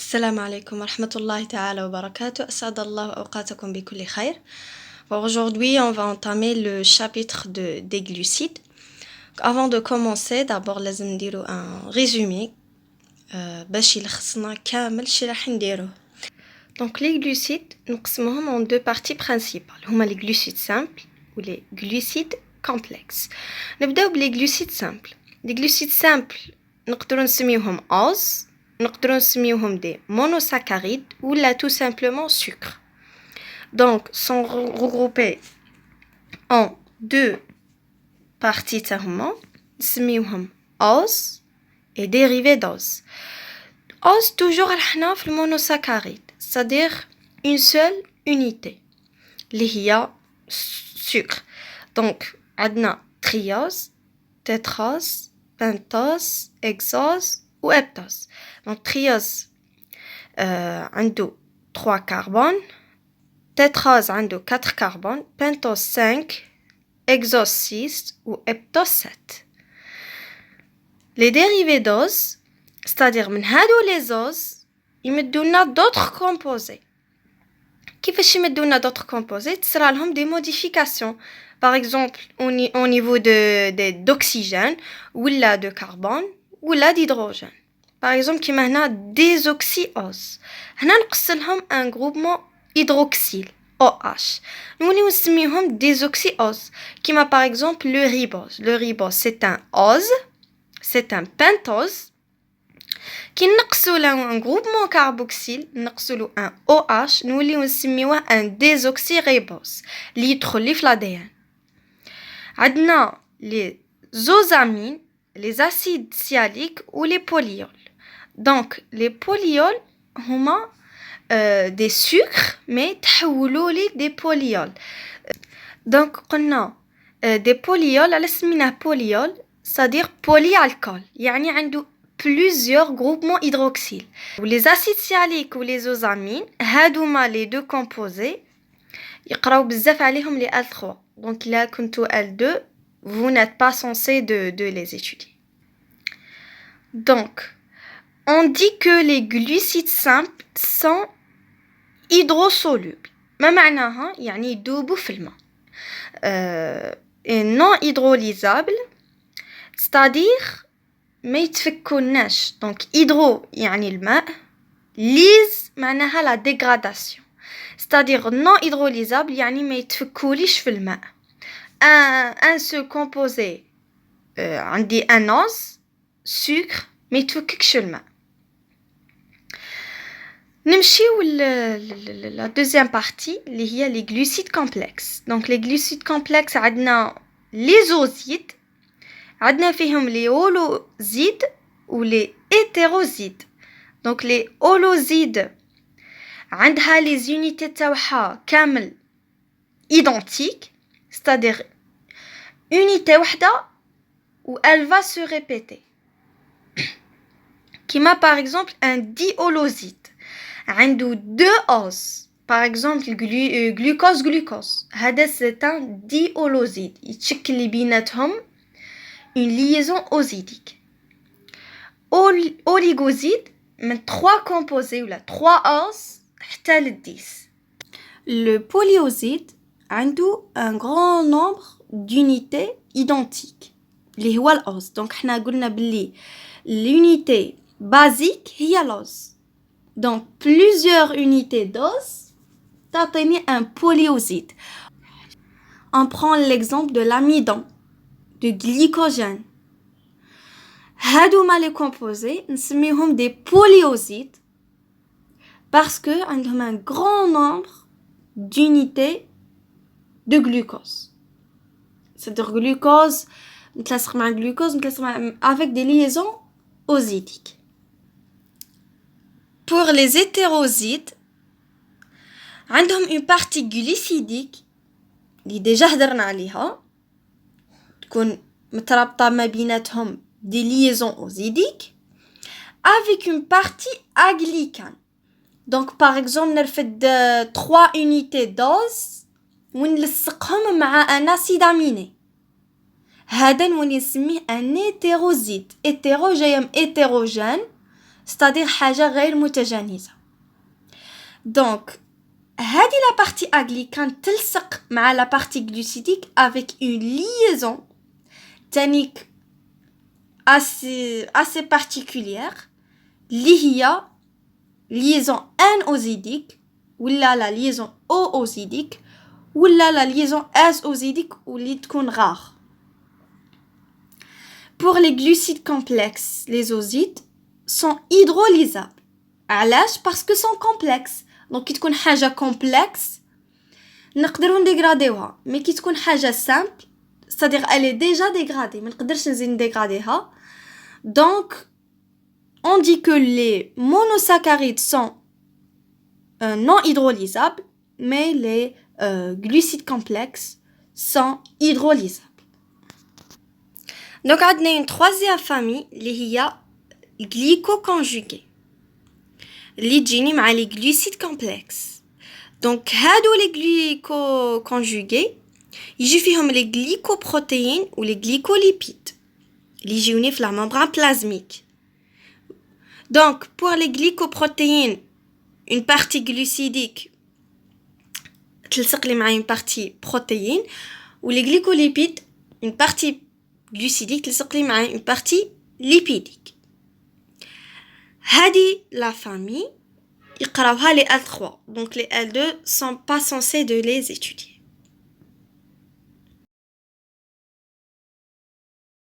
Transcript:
السلام عليكم ورحمة الله تعالى وبركاته. أسعد الله أوقاتكم بكل خير. Aujourd'hui, on va entamer le chapitre des glucides. Avant de commencer, d'abord لازم نديرو un résumé باش يلخصنا كامل شي راح نديروه. Donc les glucides نقسموهم en deux parties principales. هما les glucides simples ou les glucides complexes. نبداو بلي glucides simples. Les glucides simples نقدروا نسميوهم OZ, نقدروا نسميوهم des monosaccharides ou là tout simplement sucre. Donc sont regroupés en deux parties تاعهما نسميوهم OZ et dérivés d'OZ. OZ toujours احنا في المونوساكاريد, c'est-à-dire une seule unité اللي هي sucre. Donc عندنا triose, tétrose, pentose, hexose ou heptose. Donc triose عنده 3 carbones, tétrose عنده 4 carbones, pentose 5, hexose 6 ou heptose 7. Les dérivés d'OZ, c'est-à-dire من هادو les OZ يمدونا d'autres composés. كيفاش يمدونا d'autres composés؟ تصرى لهم des modifications. Par exemple au niveau d'oxygène ou là de carbone ou là d'hydrogène. Par exemple كيما هنا désoxyose. هنا نقص لهم un groupement hydroxyle OH. نوليو نسميوهم désoxyose. كيما par exemple le ribose. Le ribose c'est un OZ, c'est un pentose. كي نقصوا له un groupement carboxyle نقصوا له un OH نوليو نسميوه un désoxyribose اللي يدخل لي في l'ADN. عندنا les osamines, les acides sialiques ou les polyols. Donc les polyols هما des sucres mais تحولوا لي des polyols. Donc قلنا des polyols على سميناه polyol, c'est-à-dire polyalcool يعني عنده plusieurs groupements hydroxyles. Les acides sialiques ou les osamines هادوما les deux composés يقراو بزاف عليهم les L3. Donc là كنتو L2 vous n'êtes pas censé de les étudier. Donc on dit que les glucides simples sont hydrosolubles. ما معناها يعني يذوبوا في الماء. Et non hydrolysables, c'est-à-dire ما يتفكوناش. Donc hydro يعني الماء, lise معناها la dégradation, c'est-à-dire non hydrolysable يعني ما يتفكوليش في الماء. Un seul composé عندي un OZ sucre ما يتفككش في الماء. نمشيو la deuxième partie اللي هي les glucides complexes. Donc les glucides complexes عندنا les ozides, عندنا فيهم les holosides ou les hétérosides. Donc les holosides عندها les unités تاعها كامل identiques, c'est-à-dire unité وحده où elle va se répéter. كيما par exemple un diholoside عنده 2 OZ. Par exemple glucose. هذا c'est un diholoside يتشكل لي بيناتهم une liaison ozidique. Oligoside من 3 composés ولا 3 OZ حتى ل 10. Le polyoside عنده un grand nombre d'unités identiques اللي هو الأوز. donc حنا قلنا باللي l'unité basique هي الأوز. donc plusieurs unités d'OZ تعطيني un polyoside. On prend l'exemple de l'amidon, de glycogène. هادوما les composés نسميهم des polyosides parce que عندهم un grand nombre d'unités de glucose. C'est-à-dire glucose نتلاصق مع glucose نتلاصق مع avec des liaisons ozidiques. Pour les hétérosides عندهم une partie glycidique اللي déjà هدرنا عليها تكون مترابطة ما بيناتهم des liaisons ozidiques avec une partie aglycane. Donc par exemple نرفد 3 unités d'OZ ونلصقهم مع un acide aminé. هذا نولي نسميه un hétéroside. hétéro جايه من hétérogène, c'est-à-dire حاجة غير متجانسة. Donc هذه la partie aglycane تلصق مع la partie glucidique avec une liaison tonique assez particulière اللي هي liaison N-osidique ولا la liaison O-osidique ولا la liaison S-osidique واللي تكون rare. Pour les glucides complexes, les osides sont hydrolysables. علاش؟ parce que sont complexes. Donc كي تكون حاجة complexe نقدروا نديغراديوها، mais كي تكون حاجة simple c'est-à-dire elle est déjà dégradée ما نقدرش نزيد نديغراديها. Donc on dit que les monosaccharides sont non hydrolysables, mais les glucides complexes sont hydrolysables. Donc عندنا une troisième famille اللي هي glycoconjugués اللي تجيني مع les glucides complexes. Donc هادو les glycoconjugués يجي فيهم les glycoprotéines ou les glycolipides اللي يجيوني في la membrane plasmique. Donc pour les glycoprotéines une partie glucidique تلصق لي مع une partie protéine ou les glycolipides une partie glucidique تلصق لي مع une partie lipidique. هذه la famille يقراوها les L3. Donc les L2 sont pas censés de les étudier.